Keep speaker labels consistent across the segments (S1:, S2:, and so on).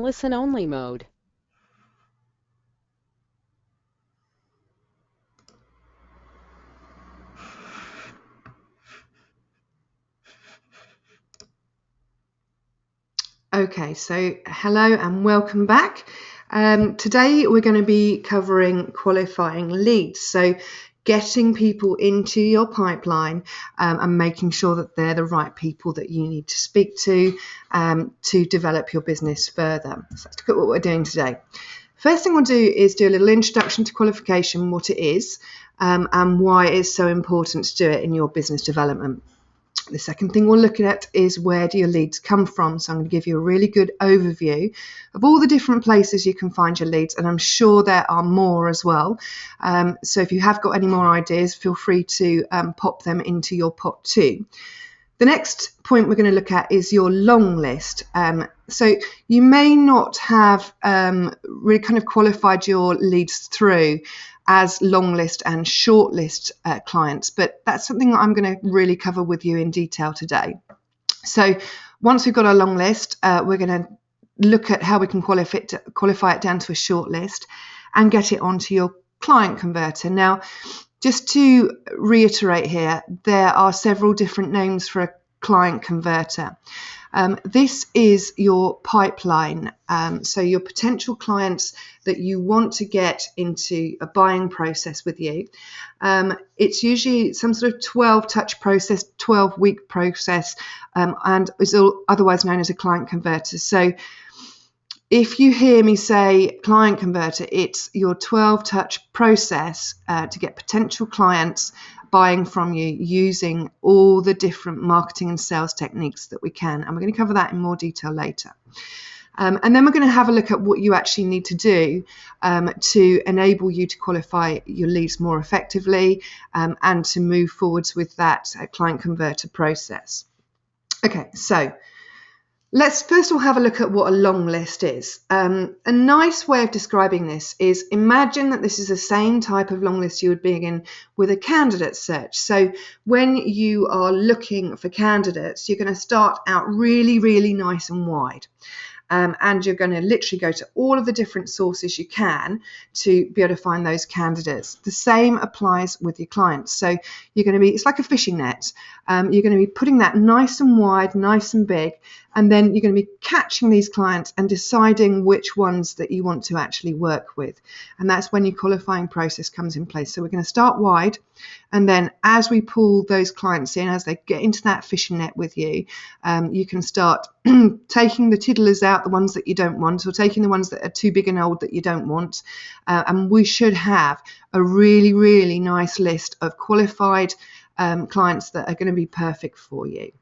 S1: listen only mode.
S2: Okay, so hello and welcome back. Today we're going to be covering qualifying leads. So getting people into your pipeline and making sure that they're the right people that you need to speak to develop your business further. So let's look at what we're doing today. First thing we'll do is do a little introduction to qualification, what it is, and why it's so important to do it in your business development. The second thing we'll look at is where do your leads come from. So I'm going to give you a really good overview of all the different places you can find your leads, and I'm sure there are more as well. So if you have got any more ideas, feel free to pop them into your pot too. The next point we're going to look at is your long list. So you may not have really kind of qualified your leads through as long list and short list clients, but that's something that I'm going to really cover with you in detail today. So once we've got our long list, we're going to look at how we can qualify it down to a short list and get it onto your client converter. Now, just to reiterate here, there are several different names for a client converter. This is your pipeline, so your potential clients that you want to get into a buying process with you. It's usually some sort of 12-touch process, 12-week process, and is otherwise known as a client converter. So if you hear me say client converter, it's your 12-touch process to get potential clients buying from you using all the different marketing and sales techniques that we can. And we're going to cover that in more detail later. And then we're going to have a look at what you actually need to do to enable you to qualify your leads more effectively and to move forwards with that client converter process. Okay, so let's first of all have a look at what a long list is. A nice way of describing this is imagine that this is the same type of long list you would begin with a candidate search. So when you are looking for candidates, you're going to start out really, really nice and wide. And you're going to literally go to all of the different sources you can to be able to find those candidates. The same applies with your clients. So you're going to be, it's like a fishing net. You're going to be putting that nice and wide, nice and big, and then you're going to be catching these clients and deciding which ones that you want to actually work with. And that's when your qualifying process comes in place. So we're going to start wide, and then as we pull those clients in, as they get into that fishing net with you, you can start taking the tiddlers out, the ones that you don't want, or taking the ones that are too big and old that you don't want. And we should have a really, really nice list of qualified clients that are going to be perfect for you.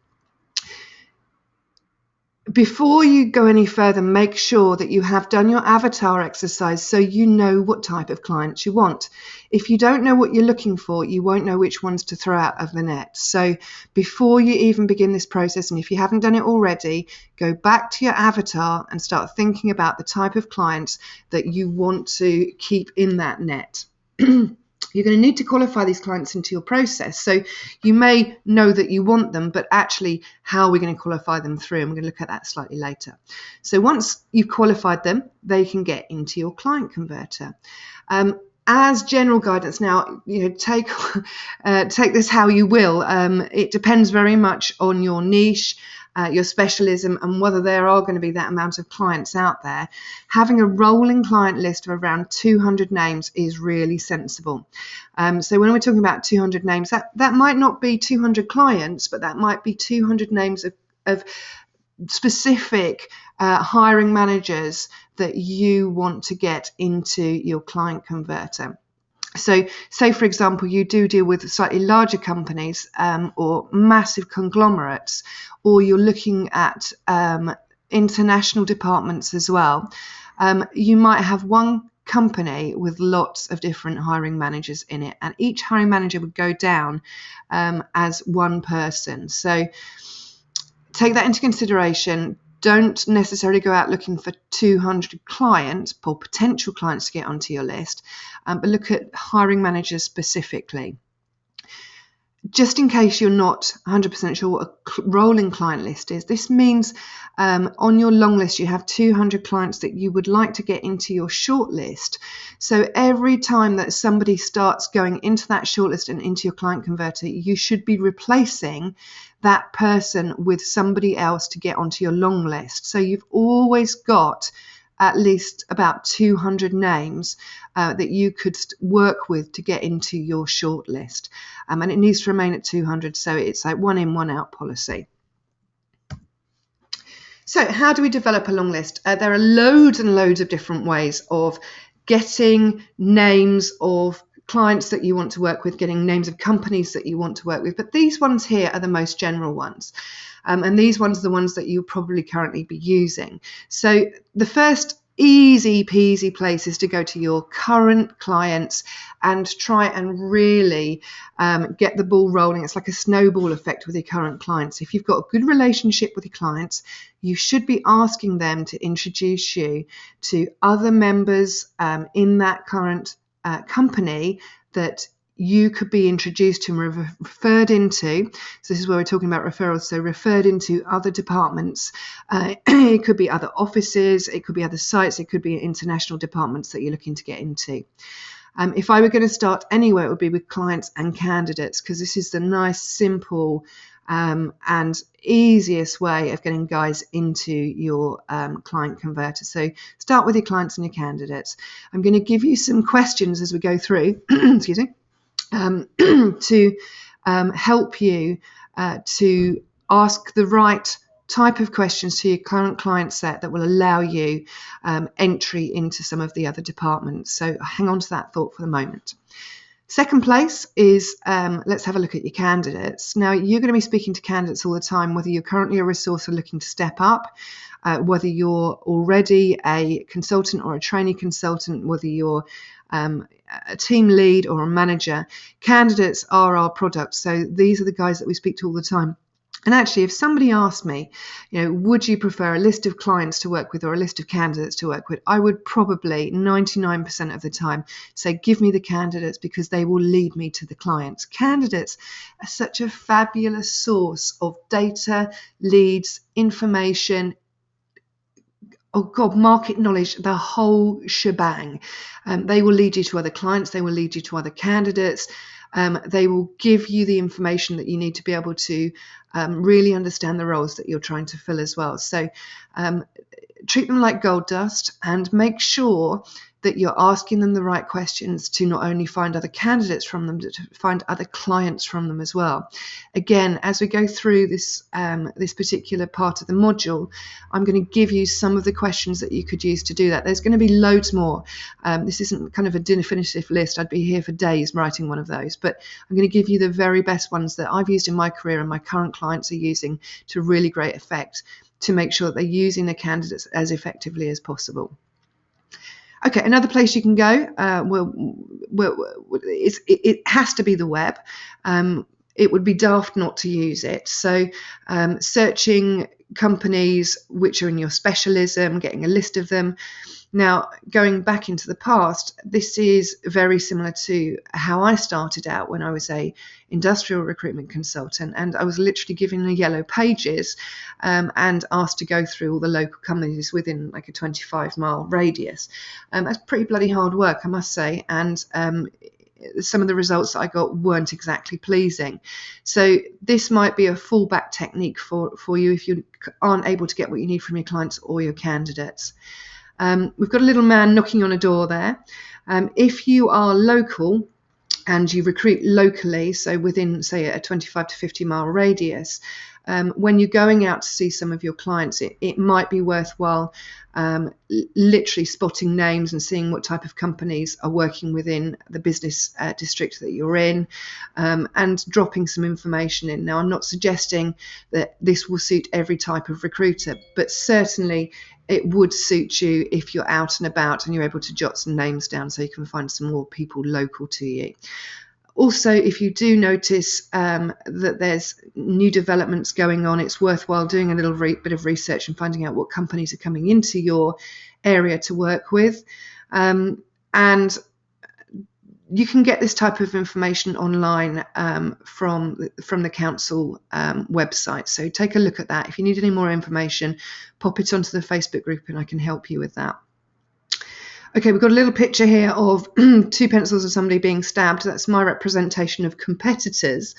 S2: Before you go any further, make sure that you have done your avatar exercise so you know what type of clients you want. If you don't know what you're looking for, you won't know which ones to throw out of the net. So before you even begin this process, and if you haven't done it already, go back to your avatar and start thinking about the type of clients that you want to keep in that net. You're going to need to qualify these clients into your process. So you may know that you want them, but actually how are we going to qualify them through? And we're going to look at that slightly later. So once you've qualified them, they can get into your client converter. As general guidance now, take this how you will. It depends very much on your niche, your specialism, and whether there are going to be that amount of clients out there. Having a rolling client list of around 200 names is really sensible. So when we're talking about 200 names, that might not be 200 clients, but that might be 200 names of specific hiring managers that you want to get into your client converter. So say, for example, you do deal with slightly larger companies or massive conglomerates, or you're looking at international departments as well. You might have one company with lots of different hiring managers in it, and each hiring manager would go down as one person. So take that into consideration. Don't necessarily go out looking for 200 clients or potential clients to get onto your list, but look at hiring managers specifically. just in case you're not 100% sure what a rolling client list is, this means on your long list you have 200 clients that you would like to get into your short list. So every time that somebody starts going into that short list and into your client converter, you should be replacing that person with somebody else to get onto your long list. So you've always got at least about 200 names that you could work with to get into your short list. And it needs to remain at 200, so it's like 1 in, 1 out policy. So how do we develop a long list? There are loads and loads of different ways of getting names of clients that you want to work with, getting names of companies that you want to work with, but these ones here are the most general ones. And these ones are the ones that you'll probably currently be using. So the first easy peasy place is to go to your current clients and try and really get the ball rolling. It's like a snowball effect with your current clients. If you've got a good relationship with your clients, you should be asking them to introduce you to other members in that current company that you could be introduced to and referred into. So this is where we're talking about referrals. So referred into other departments. It could be other offices, it could be other sites, it could be international departments that you're looking to get into. If I were going to start anywhere, it would be with clients and candidates, because this is the nice, simple and easiest way of getting guys into your client converter. So start with your clients and your candidates. I'm going to give you some questions as we go through, excuse me, to help you to ask the right type of questions to your current client set that will allow you entry into some of the other departments. So hang on to that thought for the moment. Second place is let's have a look at your candidates. Now, you're going to be speaking to candidates all the time, whether you're currently a resource or looking to step up, whether you're already a consultant or a trainee consultant, whether you're a team lead or a manager. Candidates are our product. So these are the guys that we speak to all the time. And actually, if somebody asked me, would you prefer a list of clients to work with or a list of candidates to work with, I would probably 99% of the time say, give me the candidates, because they will lead me to the clients. Candidates are such a fabulous source of data, leads, information, market knowledge, the whole shebang. They will lead you to other clients. They will lead you to other candidates. They will give you the information that you need to be able to really understand the roles that you're trying to fill as well. So treat them like gold dust and make sure that you're asking them the right questions to not only find other candidates from them, but to find other clients from them as well. Again, as we go through this particular part of the module, I'm going to give you some of the questions that you could use to do that. There's going to be loads more. This isn't kind of a definitive list. I'd be here for days writing one of those, but I'm going to give you the very best ones that I've used in my career and my current clients are using to really great effect, to make sure that they're using their candidates as effectively as possible. Okay, another place you can go, it has to be the web. It would be daft not to use it. So searching companies which are in your specialism, getting a list of them. Now, going back into the past, this is very similar to how I started out when I was a industrial recruitment consultant, and I was literally given the yellow pages and asked to go through all the local companies within like a 25-mile radius. That's pretty bloody hard work, I must say, and some of the results that I got weren't exactly pleasing. So this might be a fallback technique for you if you aren't able to get what you need from your clients or your candidates. We've got a little man knocking on a door there. If you are local and you recruit locally, so within, say, a 25 to 50-mile radius, when you're going out to see some of your clients, it might be worthwhile literally spotting names and seeing what type of companies are working within the business district that you're in, and dropping some information in. Now, I'm not suggesting that this will suit every type of recruiter, but certainly it would suit you if you're out and about and you're able to jot some names down so you can find some more people local to you. Also, if you do notice that there's new developments going on, it's worthwhile doing a little bit of research and finding out what companies are coming into your area to work with. And you can get this type of information online from the council website. So take a look at that. If you need any more information, pop it onto the Facebook group and I can help you with that. Okay, we've got a little picture here of two pencils of somebody being stabbed. That's my representation of competitors.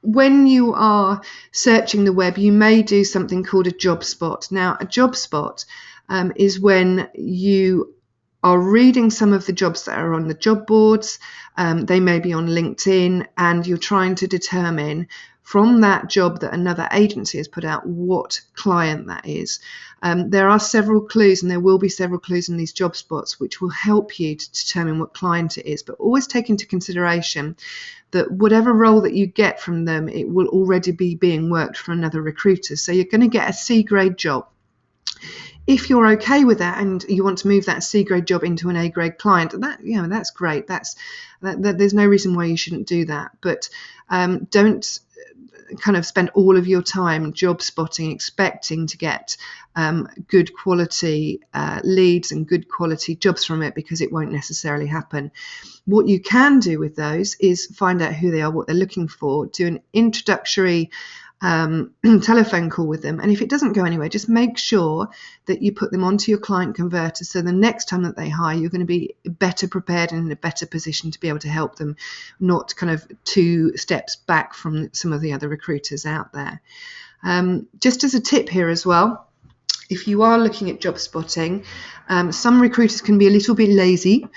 S2: When you are searching the web, you may do something called a job spot. Now, a job spot is when you are reading some of the jobs that are on the job boards. They may be on LinkedIn, and you're trying to determine from that job that another agency has put out what client that is. There are several clues, and there will be several clues in these job spots which will help you to determine what client it is, but always take into consideration that whatever role that you get from them, it will already be being worked for another recruiter. So you're going to get a C grade job. If you're okay with that and you want to move that C grade job into an A grade client, that's great. There's no reason why you shouldn't do that. But don't kind of spend all of your time job spotting, expecting to get good quality leads and good quality jobs from it, because it won't necessarily happen. What you can do with those is find out who they are, what they're looking for, do an introductory telephone call with them, and if it doesn't go anywhere, just make sure that you put them onto your client converter, so the next time that they hire, you're going to be better prepared and in a better position to be able to help them, not kind of 2 steps back from some of the other recruiters out there. Just as a tip here as well, if you are looking at job spotting, some recruiters can be a little bit lazy,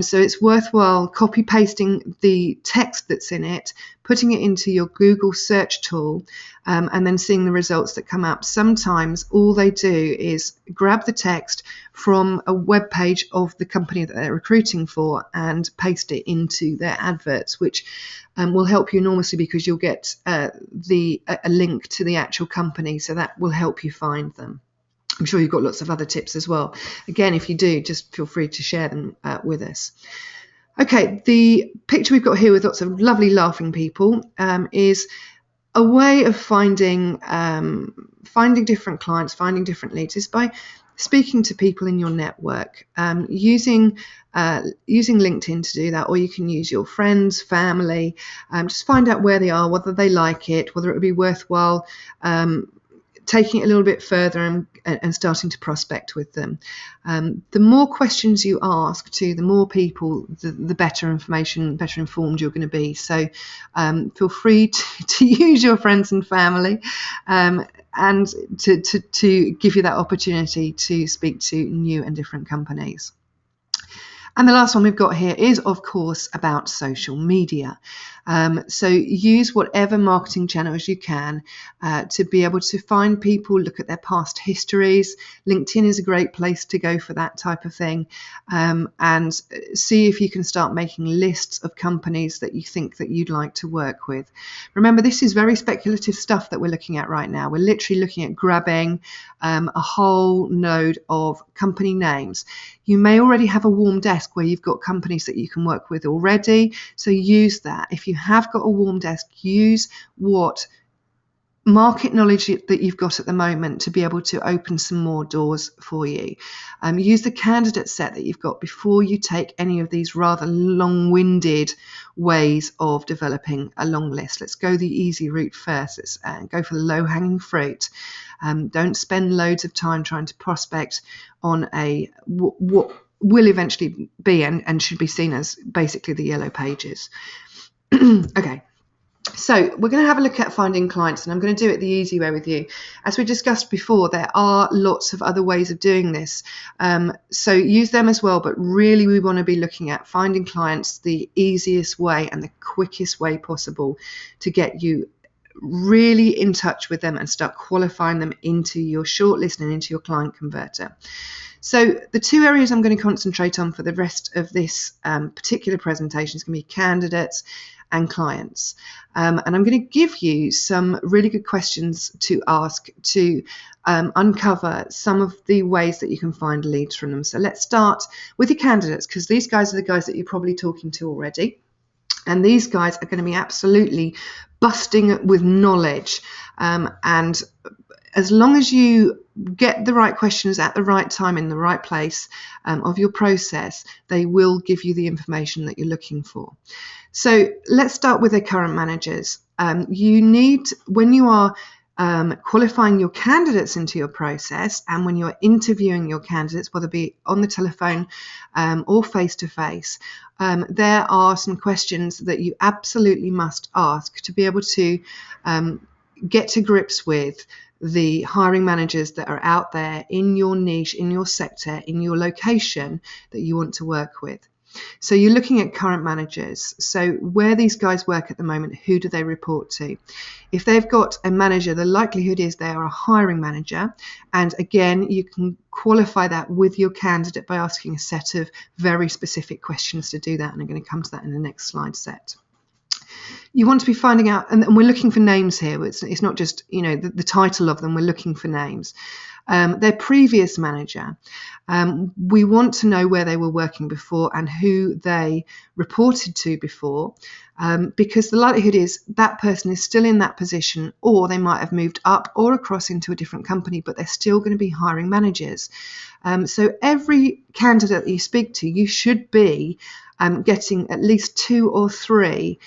S2: so it's worthwhile copy pasting the text that's in it, putting it into your Google search tool, and then seeing the results that come up. Sometimes all they do is grab the text from a web page of the company that they're recruiting for and paste it into their adverts, which will help you enormously, because you'll get a link to the actual company, so that will help you find them. I'm sure you've got lots of other tips as well. Again, if you do, just feel free to share them with us. Okay, the picture we've got here with lots of lovely laughing people is a way of finding different clients, finding different leads, is by speaking to people in your network, using LinkedIn to do that, or you can use your friends, family, just find out where they are, whether they like it, whether it would be worthwhile taking it a little bit further and starting to prospect with them. The more questions you ask to the more people, the better information, better informed you're going to be. So feel free to use your friends and family and to give you that opportunity to speak to new and different companies. And the last one we've got here is, of course, about social media. So use whatever marketing channels you can to be able to find people, look at their past histories. LinkedIn is a great place to go for that type of thing, and see if you can start making lists of companies that you think that you'd like to work with. Remember, this is very speculative stuff that we're looking at right now. We're literally looking at grabbing a whole node of company names. You may already have a warm desk where you've got companies that you can work with already, so use that. If you have got a warm desk, use what market knowledge that you've got at the moment to be able to open some more doors for you. Use the candidate set that you've got before you take any of these rather long-winded ways of developing a long list. Let's go the easy route first. Let's go for the low-hanging fruit. Don't spend loads of time trying to prospect on what will eventually be and should be seen as basically the yellow pages. Okay. So we're going to have a look at finding clients, and I'm going to do it the easy way with you. As we discussed before, there are lots of other ways of doing this. So use them as well, but really we want to be looking at finding clients the easiest way and the quickest way possible to get you really in touch with them and start qualifying them into your shortlist and into your client converter. So the 2 areas I'm going to concentrate on for the rest of this particular presentation is going to be candidates and clients. And I'm going to give you some really good questions to ask to uncover some of the ways that you can find leads from them. So let's start with your candidates, because these guys are the guys that you're probably talking to already. And these guys are going to be absolutely busting with knowledge and as long as you get the right questions at the right time in the right place of your process, they will give you the information that you're looking for. So let's start with the current managers. You need, when you are qualifying your candidates into your process, and when you're interviewing your candidates, whether it be on the telephone or face-to-face, there are some questions that you absolutely must ask to be able to get to grips with the hiring managers that are out there in your niche, in your sector, in your location that you want to work with. So you're looking at current managers. So where these guys work at the moment, who do they report to? If they've got a manager, the likelihood is they are a hiring manager. And again, you can qualify that with your candidate by asking a set of very specific questions to do that. And I'm going to come to that in the next slide set. You want to be finding out, and we're looking for names here. It's not just, the title of them. We're looking for names. Their previous manager. We want to know where they were working before and who they reported to before, because the likelihood is that person is still in that position, or they might have moved up or across into a different company, but they're still going to be hiring managers. So every candidate that you speak to, you should be getting at least 2 or 3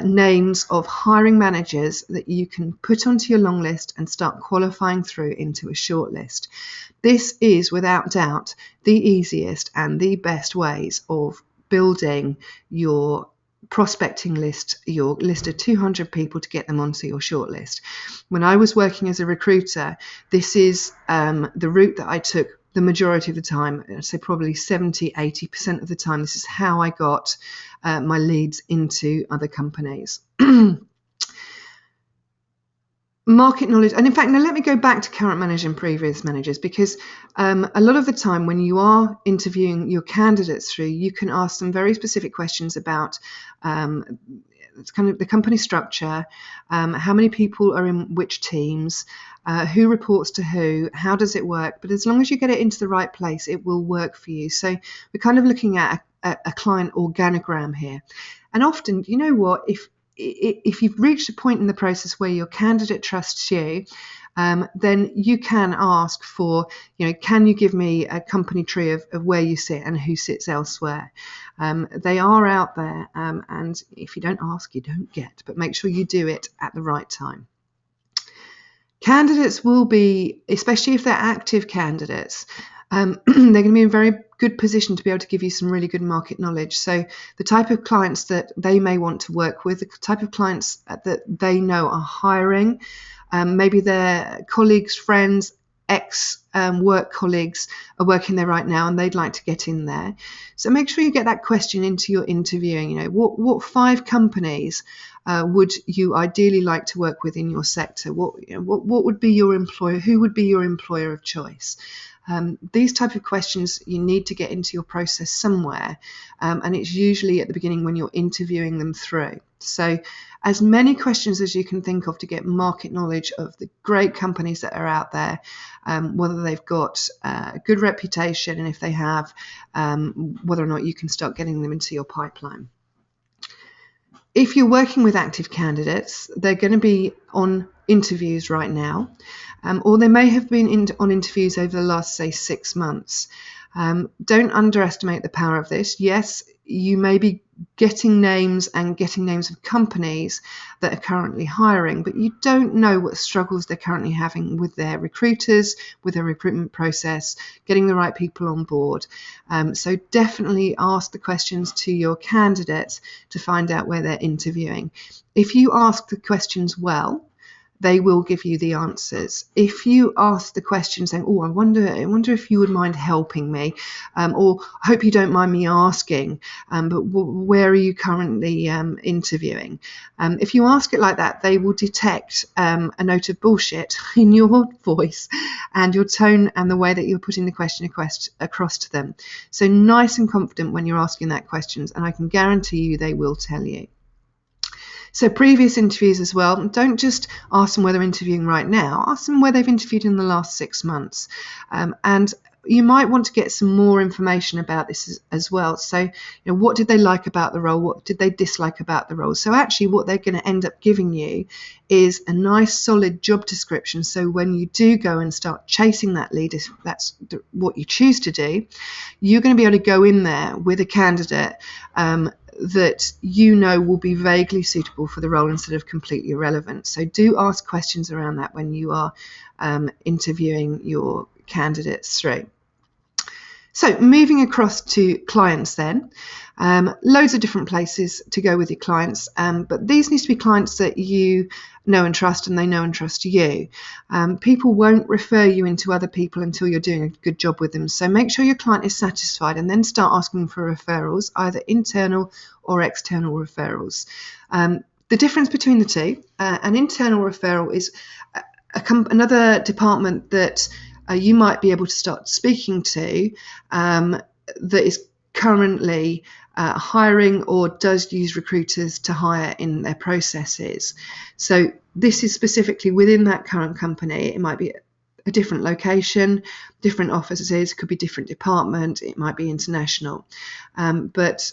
S2: names of hiring managers that you can put onto your long list and start qualifying through into a short list. This is without doubt the easiest and the best ways of building your prospecting list, your list of 200 people to get them onto your shortlist. When I was working as a recruiter, this is the route that I took the majority of the time. I'd say probably 70-80% of the time. This is how I got my leads into other companies. Market knowledge, and in fact, now let me go back to current manager and previous managers, because a lot of the time when you are interviewing your candidates through, you can ask them very specific questions about it's kind of the company structure, how many people are in which teams, who reports to who, how does it work. But as long as you get it into the right place, it will work for you. So we're kind of looking at a client organogram here. And often, you know what, if you've reached a point in the process where your candidate trusts you, then you can ask for, can you give me a company tree of where you sit and who sits elsewhere? They are out there, and if you don't ask, you don't get, but make sure you do it at the right time. Candidates will be, especially if they're active candidates, they're going to be in a very good position to be able to give you some really good market knowledge. So the type of clients that they may want to work with, the type of clients that they know are hiring, maybe their colleagues, friends, ex-work colleagues are working there right now and they'd like to get in there. So make sure you get that question into your interviewing. What 5 companies would you ideally like to work with in your sector? What would be your employer? Who would be your employer of choice? These type of questions you need to get into your process somewhere, and it's usually at the beginning when you're interviewing them through. So as many questions as you can think of to get market knowledge of the great companies that are out there, whether they've got a good reputation, and if they have, whether or not you can start getting them into your pipeline. If you're working with active candidates, they're going to be on interviews right now, or they may have been on interviews over the last, say, 6 months. Don't underestimate the power of this. Yes, you may be getting names of companies that are currently hiring, but you don't know what struggles they're currently having with their recruiters, with their recruitment process, getting the right people on board. So definitely ask the questions to your candidates to find out where they're interviewing. If you ask the questions well, they will give you the answers. If you ask the question saying, I wonder if you would mind helping me, or I hope you don't mind me asking, but where are you currently interviewing? If you ask it like that, they will detect a note of bullshit in your voice and your tone and the way that you're putting the question across to them. So nice and confident when you're asking that questions, and I can guarantee you they will tell you. So previous interviews as well, don't just ask them where they're interviewing right now, ask them where they've interviewed in the last 6 months. And you might want to get some more information about this as well. So, what did they like about the role? What did they dislike about the role? So actually what they're going to end up giving you is a nice solid job description. So when you do go and start chasing that lead, if that's what you choose to do, you're going to be able to go in there with a candidate that will be vaguely suitable for the role instead of completely irrelevant. So do ask questions around that when you are interviewing your candidates through. So moving across to clients then, loads of different places to go with your clients, but these need to be clients that you know and trust, and they know and trust you. People won't refer you into other people until you're doing a good job with them. So make sure your client is satisfied and then start asking for referrals, either internal or external referrals. The difference between the two, an internal referral is another department that you might be able to start speaking to that is currently hiring or does use recruiters to hire in their processes. So this is specifically within that current company. It might be a different location, different offices, could be different department, it might be international. But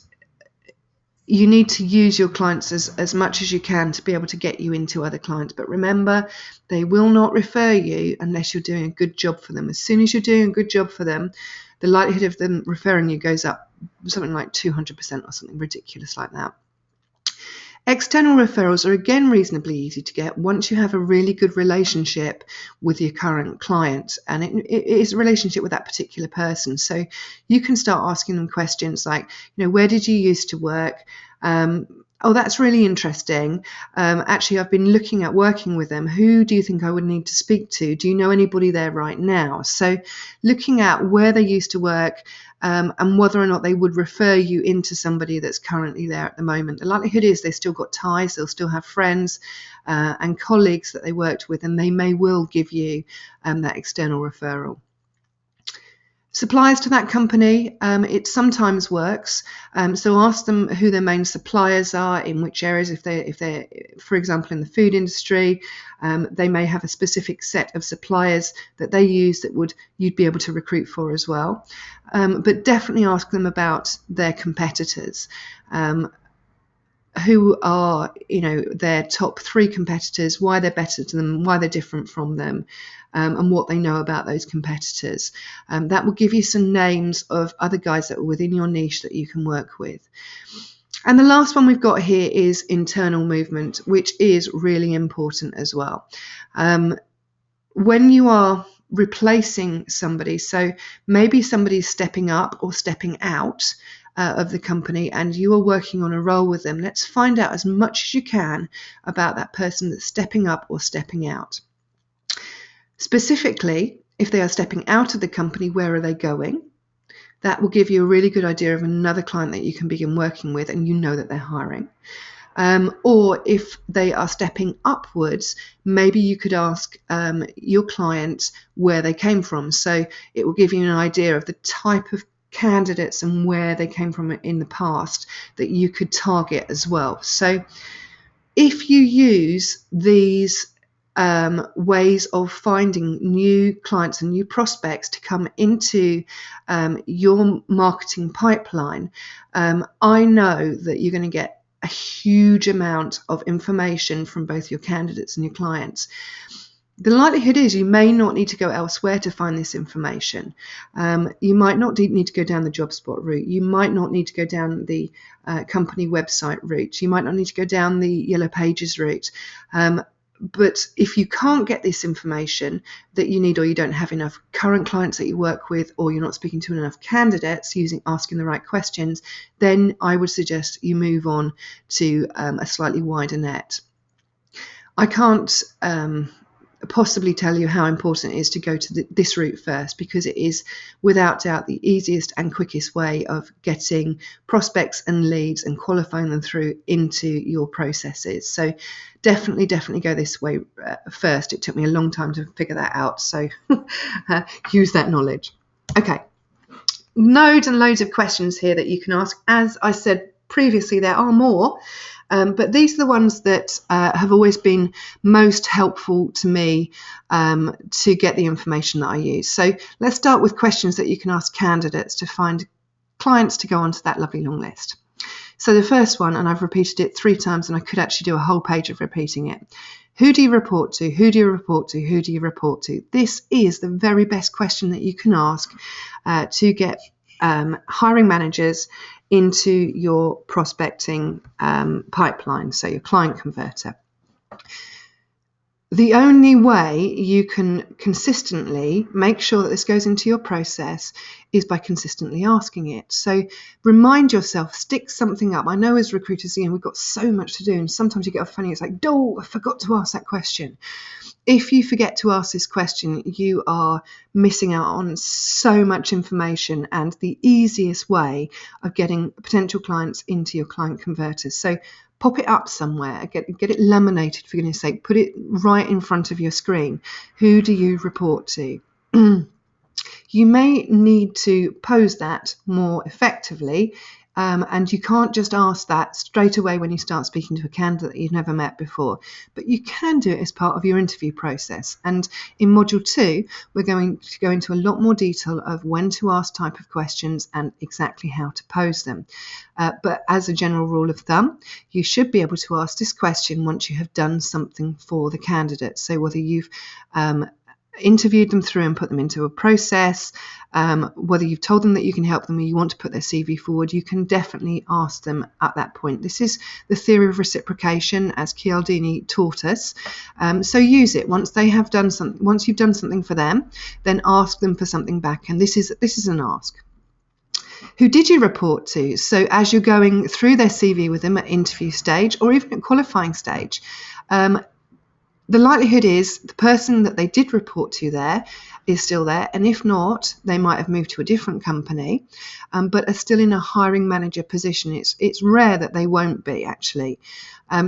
S2: you need to use your clients as much as you can to be able to get you into other clients. But remember, they will not refer you unless you're doing a good job for them. As soon as you're doing a good job for them, the likelihood of them referring you goes up something like 200% or something ridiculous like that. External referrals are again reasonably easy to get once you have a really good relationship with your current client, and it is a relationship with that particular person. So you can start asking them questions like, where did you used to work? Oh, that's really interesting. Actually, I've been looking at working with them. Who do you think I would need to speak to? Do you know anybody there right now? So looking at where they used to work and whether or not they would refer you into somebody that's currently there at the moment. The likelihood is they've still got ties, they'll still have friends and colleagues that they worked with, and they may well give you that external referral. Suppliers to that company, it sometimes works. So ask them who their main suppliers are, in which areas. If they're, for example, in the food industry, they may have a specific set of suppliers that they use that you'd be able to recruit for as well. But definitely ask them about their competitors. Who are, their top 3 competitors, why they're better to them, why they're different from them, and what they know about those competitors. That will give you some names of other guys that are within your niche that you can work with. And the last one we've got here is internal movement, which is really important as well. When you are replacing somebody, so maybe somebody's stepping up or stepping out of the company and you are working on a role with them, let's find out as much as you can about that person that's stepping up or stepping out. Specifically, if they are stepping out of the company, where are they going? That will give you a really good idea of another client that you can begin working with, and you know that they're hiring. Or if they are stepping upwards, maybe you could ask your client where they came from. So it will give you an idea of the type of candidates and where they came from in the past that you could target as well. So if you use these ways of finding new clients and new prospects to come into your marketing pipeline, I know that you're going to get a huge amount of information from both your candidates and your clients. The likelihood is you may not need to go elsewhere to find this information. You might not need to go down the JobSpot route. You might not need to go down the company website route. You might not need to go down the Yellow Pages route. But if you can't get this information that you need, or you don't have enough current clients that you work with, or you're not speaking to enough candidates asking the right questions, then I would suggest you move on to a slightly wider net. I can't possibly tell you how important it is to go to this route first, because it is without doubt the easiest and quickest way of getting prospects and leads and qualifying them through into your processes. So definitely go this way first. It took me a long time to figure that out, so use that knowledge. Okay, loads and loads of questions here that you can ask. As I said previously, there are more, But these are the ones that have always been most helpful to me to get the information that I use. So let's start with questions that you can ask candidates to find clients to go onto that lovely long list. So the first one, and I've repeated it 3 times, and I could actually do a whole page of repeating it. Who do you report to? Who do you report to? Who do you report to? This is the very best question that you can ask to get hiring managers into your prospecting pipeline, so your client converter. The only way you can consistently make sure that this goes into your process is by consistently asking it. So remind yourself, stick something up. I know as recruiters, we've got so much to do, and sometimes you get off funny, it's like, oh, I forgot to ask that question. If you forget to ask this question, you are missing out on so much information and the easiest way of getting potential clients into your client converters. So pop it up somewhere, get it laminated, for goodness sake, put it right in front of your screen. Who do you report to? You may need to pose that more effectively, and you can't just ask that straight away when you start speaking to a candidate that you've never met before, but you can do it as part of your interview process. And in Module 2, we're going to go into a lot more detail of when to ask type of questions and exactly how to pose them. But as a general rule of thumb, you should be able to ask this question once you have done something for the candidate. So whether you've interviewed them through and put them into a process, whether you've told them that you can help them or you want to put their CV forward, you can definitely ask them at that point. This is the theory of reciprocation, as Cialdini taught us. So use it. Once they have done something, once you've done something for them, then ask them for something back. And this is an ask. Who did you report to? So as you're going through their CV with them at interview stage or even at qualifying stage, the likelihood is the person that they did report to there is still there, and if not, they might have moved to a different company, but are still in a hiring manager position. It's rare that they won't be, actually.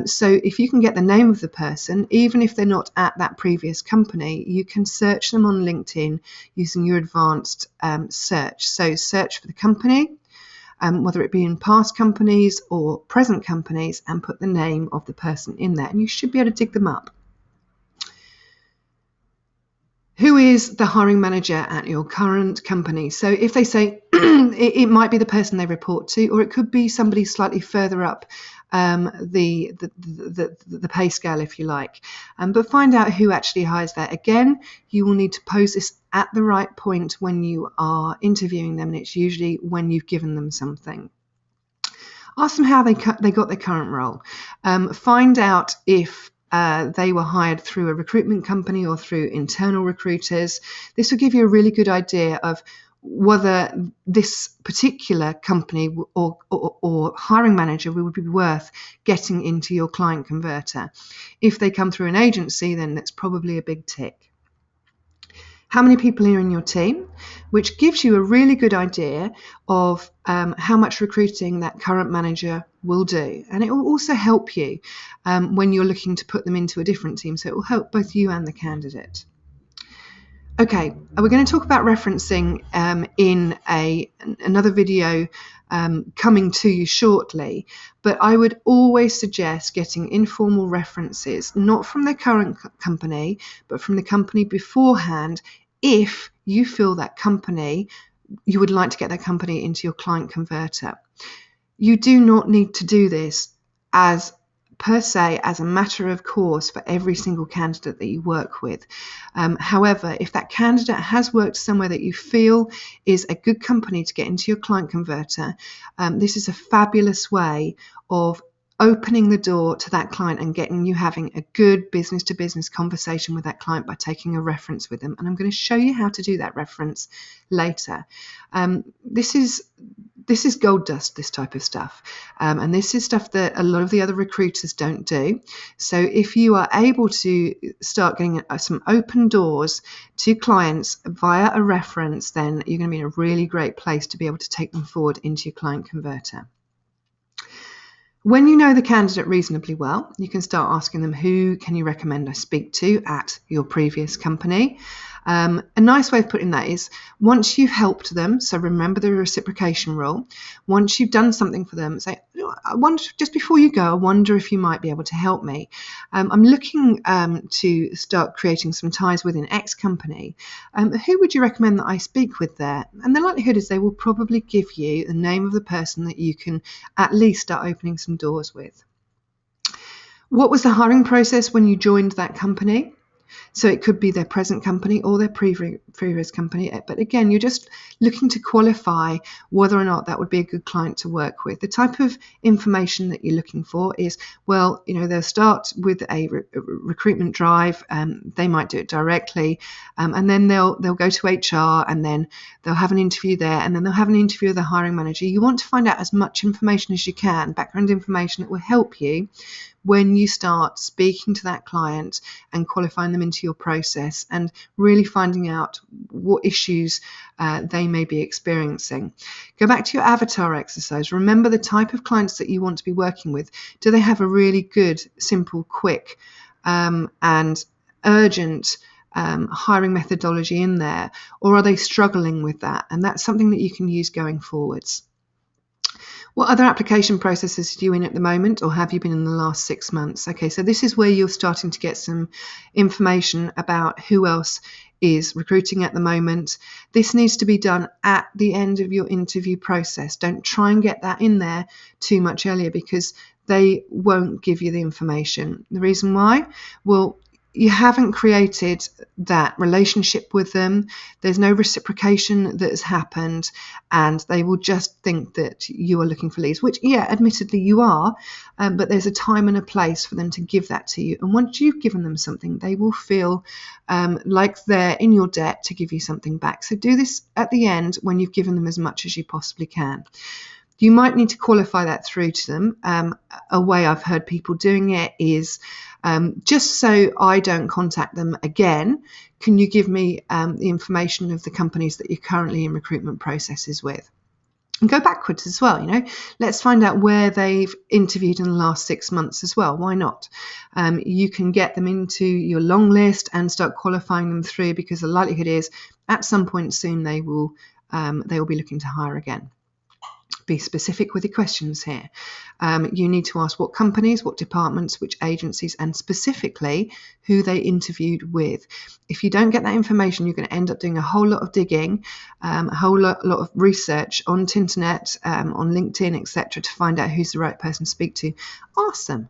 S2: So if you can get the name of the person, even if they're not at that previous company, you can search them on LinkedIn using your advanced search. So search for the company, whether it be in past companies or present companies, and put the name of the person in there, and you should be able to dig them up. Who is the hiring manager at your current company? So if they say it might be the person they report to, or it could be somebody slightly further up the pay scale, if you like. But find out who actually hires there. Again, you will need to pose this at the right point when you are interviewing them, and it's usually when you've given them something. Ask them how they got their current role. Find out if they were hired through a recruitment company or through internal recruiters. This will give you a really good idea of whether this particular company or hiring manager would be worth getting into your client converter. If they come through an agency, then that's probably a big tick. How many people are in your team, which gives you a really good idea of how much recruiting that current manager will do. And it will also help you when you're looking to put them into a different team. So it will help both you and the candidate. Okay, we're going to talk about referencing in another video coming to you shortly, but I would always suggest getting informal references, not from the current company, but from the company beforehand, if you feel that company, you would like to get that company into your client converter. You do not need to do this as a matter of course for every single candidate that you work with. However, if that candidate has worked somewhere that you feel is a good company to get into your client converter, this is a fabulous way of opening the door to that client and getting you having a good business-to-business conversation with that client by taking a reference with them. And I'm going to show you how to do that reference later. This is gold dust, this type of stuff. And this is stuff that a lot of the other recruiters don't do. So if you are able to start getting some open doors to clients via a reference, then you're going to be in a really great place to be able to take them forward into your client converter. When you know the candidate reasonably well, you can start asking them, who can you recommend I speak to at your previous company? A nice way of putting that is, once you've helped them, so remember the reciprocation rule, once you've done something for them, say, I wonder, just before you go, I wonder if you might be able to help me. I'm looking to start creating some ties within X company. Who would you recommend that I speak with there? And the likelihood is they will probably give you the name of the person that you can at least start opening some doors with. What was the hiring process when you joined that company? So it could be their present company or their previous company. But again, you're just looking to qualify whether or not that would be a good client to work with. The type of information that you're looking for is, well, they'll start with a recruitment drive. They might do it directly, and then they'll go to HR, and then they'll have an interview there, and then they'll have an interview with the hiring manager. You want to find out as much information as you can, background information that will help you when you start speaking to that client and qualifying them into your process and really finding out what issues they may be experiencing. Go back to your avatar exercise. Remember the type of clients that you want to be working with. Do they have a really good, simple, quick, and urgent hiring methodology in there, or are they struggling with that? And that's something that you can use going forwards. What other application processes are you in at the moment, or have you been in the last 6 months? Okay, so this is where you're starting to get some information about who else is recruiting at the moment. This needs to be done at the end of your interview process. Don't try and get that in there too much earlier, because they won't give you the information. The reason why? Well, you haven't created that relationship with them. There's no reciprocation that has happened, and they will just think that you are looking for leads, which, yeah, admittedly you are, but there's a time and a place for them to give that to you. And once you've given them something, they will feel like they're in your debt to give you something back. So do this at the end when you've given them as much as you possibly can. You might need to qualify that through to them. A way I've heard people doing it is, just so I don't contact them again, can you give me the information of the companies that you're currently in recruitment processes with? And go backwards as well. Let's find out where they've interviewed in the last 6 months as well. Why not? You can get them into your long list and start qualifying them through, because the likelihood is at some point soon they will be looking to hire again. Be specific with your questions here. You need to ask what companies, what departments, which agencies, and specifically who they interviewed with. If you don't get that information, you're going to end up doing a whole lot of digging, a whole lot of research on Tinternet, on LinkedIn, etc., to find out who's the right person to speak to. Ask them.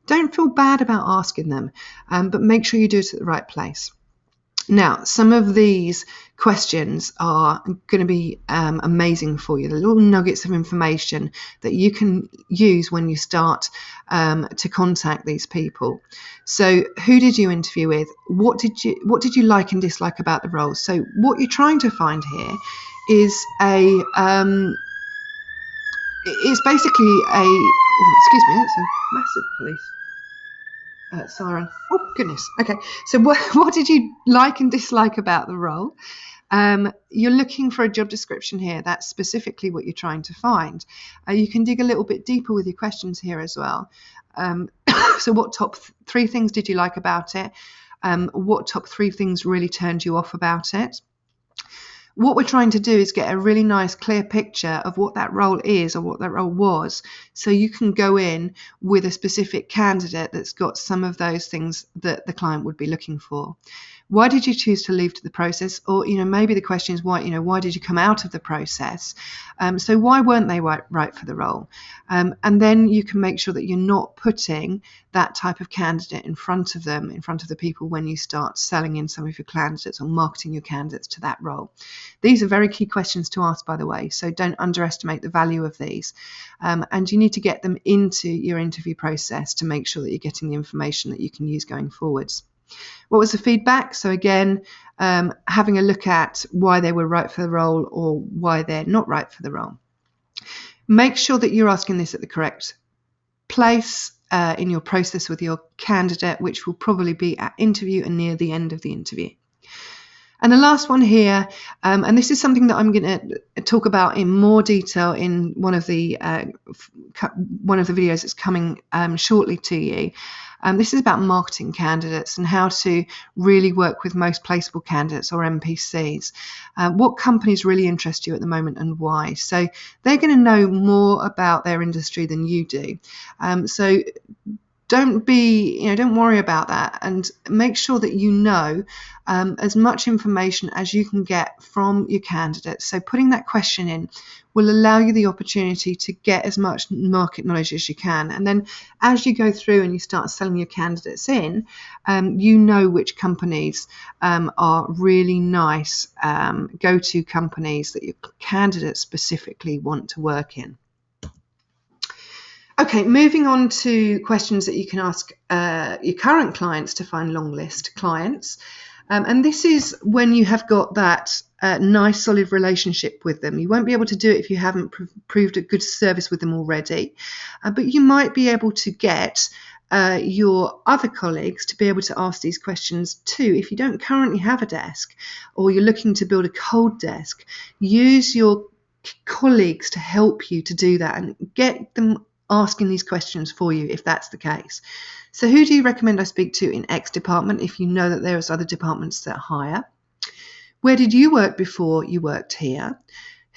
S2: Don't feel bad about asking them, but make sure you do it at the right place. Now, some of these questions are going to be amazing for you. The little nuggets of information that you can use when you start to contact these people. So, who did you interview with? What did you like and dislike about the role? So, what you're trying to find here is it's basically excuse me, that's a massive police siren. Oh goodness. Okay, so what did you like and dislike about the role? You're looking for a job description here. That's specifically what you're trying to find. You can dig a little bit deeper with your questions here as well. So what top 3 things did you like about it? What top 3 things really turned you off about it? What we're trying to do is get a really nice, clear picture of what that role is or what that role was, so you can go in with a specific candidate that's got some of those things that the client would be looking for. Why did you choose to leave the process? Or, maybe the question is why did you come out of the process? So why weren't they right for the role? And then you can make sure that you're not putting that type of candidate in front of them, in front of the people, when you start selling in some of your candidates or marketing your candidates to that role. These are very key questions to ask, by the way, so don't underestimate the value of these. And you need to get them into your interview process to make sure that you're getting the information that you can use going forwards. What was the feedback? So again, having a look at why they were right for the role or why they're not right for the role. Make sure that you're asking this at the correct place in your process with your candidate, which will probably be at interview and near the end of the interview. And the last one here, and this is something that I'm going to talk about in more detail in one of the videos that's coming shortly to you. This is about marketing candidates and how to really work with most placeable candidates, or MPCs. What companies really interest you at the moment and why? So they're going to know more about their industry than you do. So don't worry about that, and make sure that you know as much information as you can get from your candidates. So putting that question in will allow you the opportunity to get as much market knowledge as you can. And then as you go through and you start selling your candidates in, you know which companies are really nice go-to companies that your candidates specifically want to work in. Okay, moving on to questions that you can ask your current clients to find long list clients. And this is when you have got that nice solid relationship with them. You won't be able to do it if you haven't proved a good service with them already, but you might be able to get your other colleagues to be able to ask these questions too. If you don't currently have a desk, or you're looking to build a cold desk, use your colleagues to help you to do that and get them asking these questions for you if that's the case. So who do you recommend I speak to in X department if you know that there's other departments that hire? Where did you work before you worked here?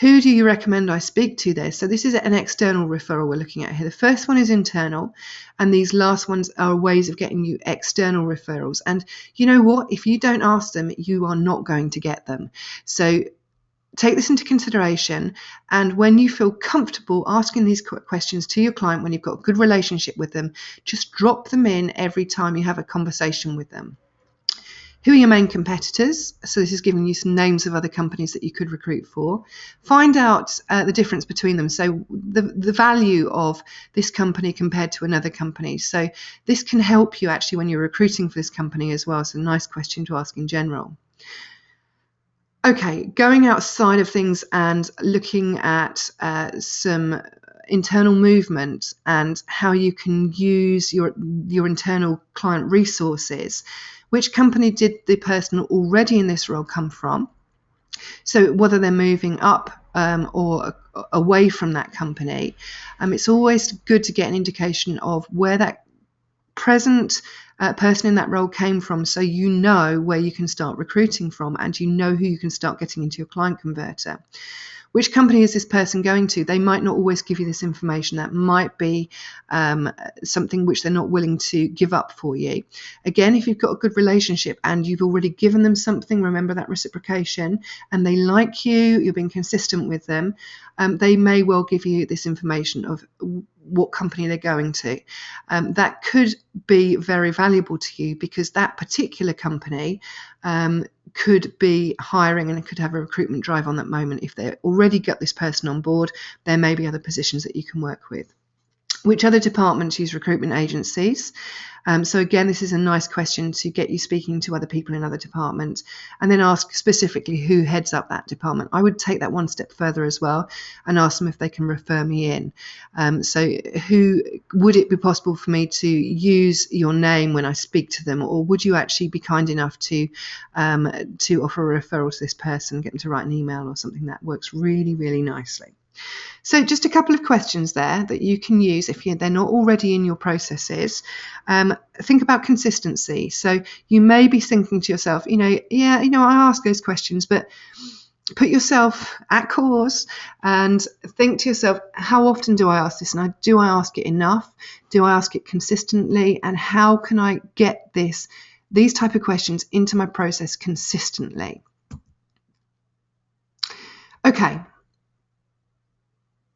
S2: Who do you recommend I speak to there? So this is an external referral we're looking at here. The first one is internal, and these last ones are ways of getting you external referrals. And you know what? If you don't ask them, you are not going to get them. So take this into consideration, and when you feel comfortable asking these questions to your client, when you've got a good relationship with them, just drop them in every time you have a conversation with them. Who are your main competitors? So this is giving you some names of other companies that you could recruit for. Find out the difference between them, so the value of this company compared to another company. So this can help you actually when you're recruiting for this company as well. So a nice question to ask in general. Okay, going outside of things and looking at some internal movement and how you can use your internal client resources. Which company did the person already in this role come from? So whether they're moving up or away from that company, it's always good to get an indication of where that present person in that role came from, so you know where you can start recruiting from, and you know who you can start getting into your client converter. Which company is this person going to? They might not always give you this information. That might be something which they're not willing to give up for you. Again, if you've got a good relationship and you've already given them something, remember that reciprocation, and they like you, you're being consistent with them, they may well give you this information of what company they're going to. That could be very valuable to you, because that particular company could be hiring and could have a recruitment drive on that moment. If they already got this person on board, there may be other positions that you can work with. Which other departments use recruitment agencies? So again, this is a nice question to get you speaking to other people in other departments, and then ask specifically who heads up that department. I would take that one step further as well and ask them if they can refer me in. So who would it be possible for me to use your name when I speak to them, or would you actually be kind enough to offer a referral to this person, get them to write an email or something? That works really, really nicely. So just a couple of questions there that you can use if they're not already in your processes. Think about consistency. So you may be thinking to yourself, I ask those questions, but put yourself at course and think to yourself, how often do I ask this? And do I ask it enough? Do I ask it consistently? And how can I get these type of questions into my process consistently? Okay.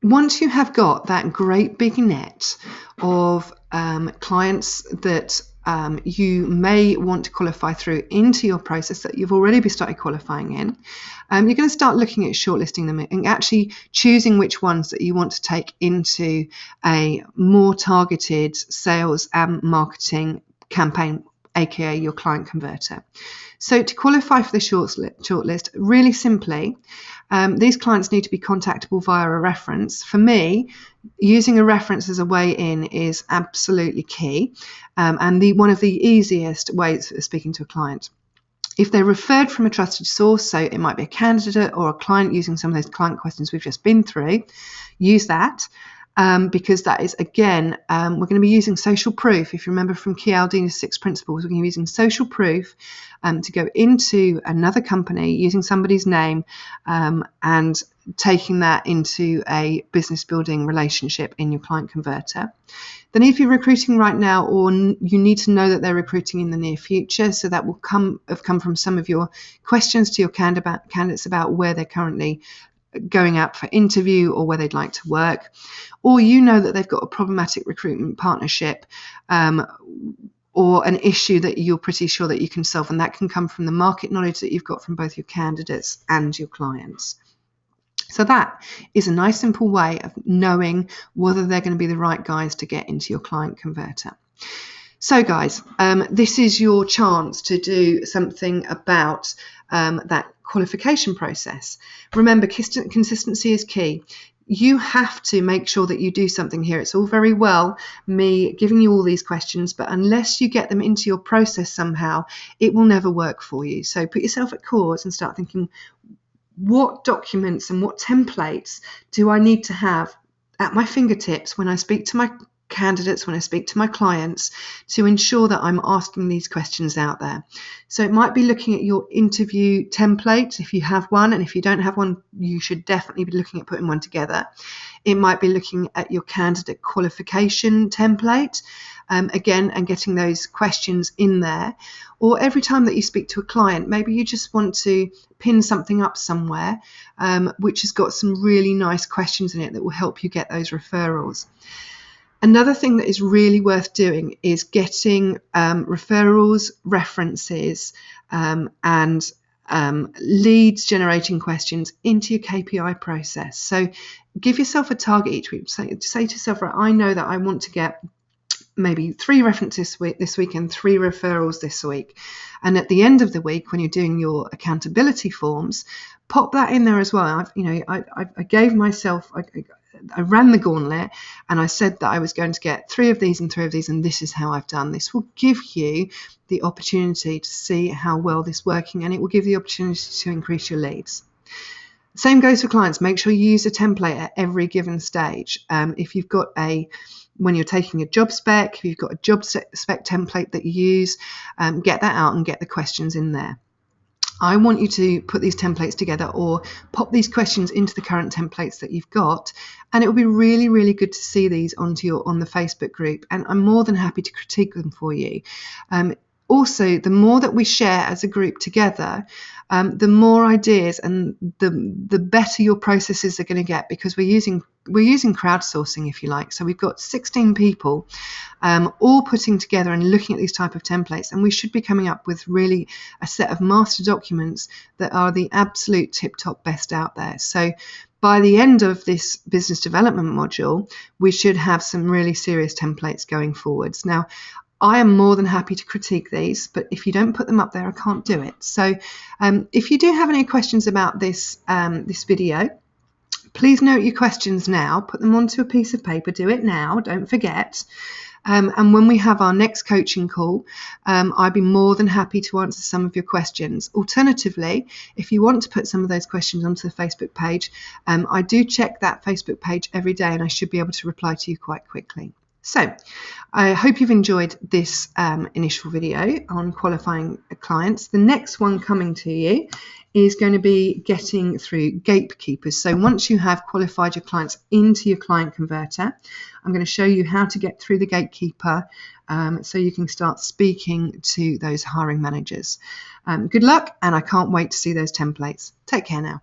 S2: Once you have got that great big net of clients that you may want to qualify through into your process that you've already started qualifying in, you're going to start looking at shortlisting them and actually choosing which ones that you want to take into a more targeted sales and marketing campaign, aka your client converter. So to qualify for the shortlist, really simply, these clients need to be contactable via a reference. For me, using a reference as a way in is absolutely key, and one of the easiest ways of speaking to a client. If they're referred from a trusted source, so it might be a candidate or a client using some of those client questions we've just been through, use that. Because that is, again, we're going to be using social proof. If you remember from Cialdini's 6 principles, we're going to be using social proof to go into another company using somebody's name and taking that into a business building relationship in your client converter. Then if you're recruiting right now, or you need to know that they're recruiting in the near future, so that will have come from some of your questions to your candidates about where they're currently going out for interview or where they'd like to work, or you know that they've got a problematic recruitment partnership or an issue that you're pretty sure that you can solve, and that can come from the market knowledge that you've got from both your candidates and your clients. So that is a nice simple way of knowing whether they're going to be the right guys to get into your client converter. So guys, this is your chance to do something about that qualification process. Remember, consistency is key. You have to make sure that you do something here. It's all very well me giving you all these questions, but unless you get them into your process somehow, it will never work for you. So put yourself at cause and start thinking, what documents and what templates do I need to have at my fingertips when I speak to my candidates, when I speak to my clients, to ensure that I'm asking these questions out there. So it might be looking at your interview template if you have one, and if you don't have one, you should definitely be looking at putting one together. It might be looking at your candidate qualification template, again, and getting those questions in there. Or every time that you speak to a client, maybe you just want to pin something up somewhere which has got some really nice questions in it that will help you get those referrals. Another thing that is really worth doing is getting referrals, references, and leads generating questions into your KPI process. So give yourself a target each week. Say to yourself, right, I know that I want to get maybe 3 references this week and 3 referrals this week. And at the end of the week, when you're doing your accountability forms, pop that in there as well. I gave myself, I ran the gauntlet, and I said that I was going to get 3 of these and 3 of these, and this is how I've done. This will give you the opportunity to see how well this is working, and it will give you the opportunity to increase your leads. Same goes for clients. Make sure you use a template at every given stage. If you've got when you're taking a job spec, if you've got a job spec template that you use, get that out and get the questions in there. I want you to put these templates together or pop these questions into the current templates that you've got, and it will be really, really good to see these on the Facebook group, and I'm more than happy to critique them for you. Also, the more that we share as a group together, the more ideas and the better your processes are going to get, because we're using crowdsourcing, if you like. So we've got 16 people all putting together and looking at these type of templates, and we should be coming up with really a set of master documents that are the absolute tip-top best out there. So by the end of this business development module, we should have some really serious templates going forwards. Now, I am more than happy to critique these, but if you don't put them up there, I can't do it. So if you do have any questions about this video, please note your questions now, put them onto a piece of paper, do it now, don't forget. And when we have our next coaching call, I'd be more than happy to answer some of your questions. Alternatively, if you want to put some of those questions onto the Facebook page, I do check that Facebook page every day, and I should be able to reply to you quite quickly. So I hope you've enjoyed this initial video on qualifying clients. The next one coming to you is going to be getting through gatekeepers. So once you have qualified your clients into your client converter, I'm going to show you how to get through the gatekeeper so you can start speaking to those hiring managers. Good luck, and I can't wait to see those templates. Take care now.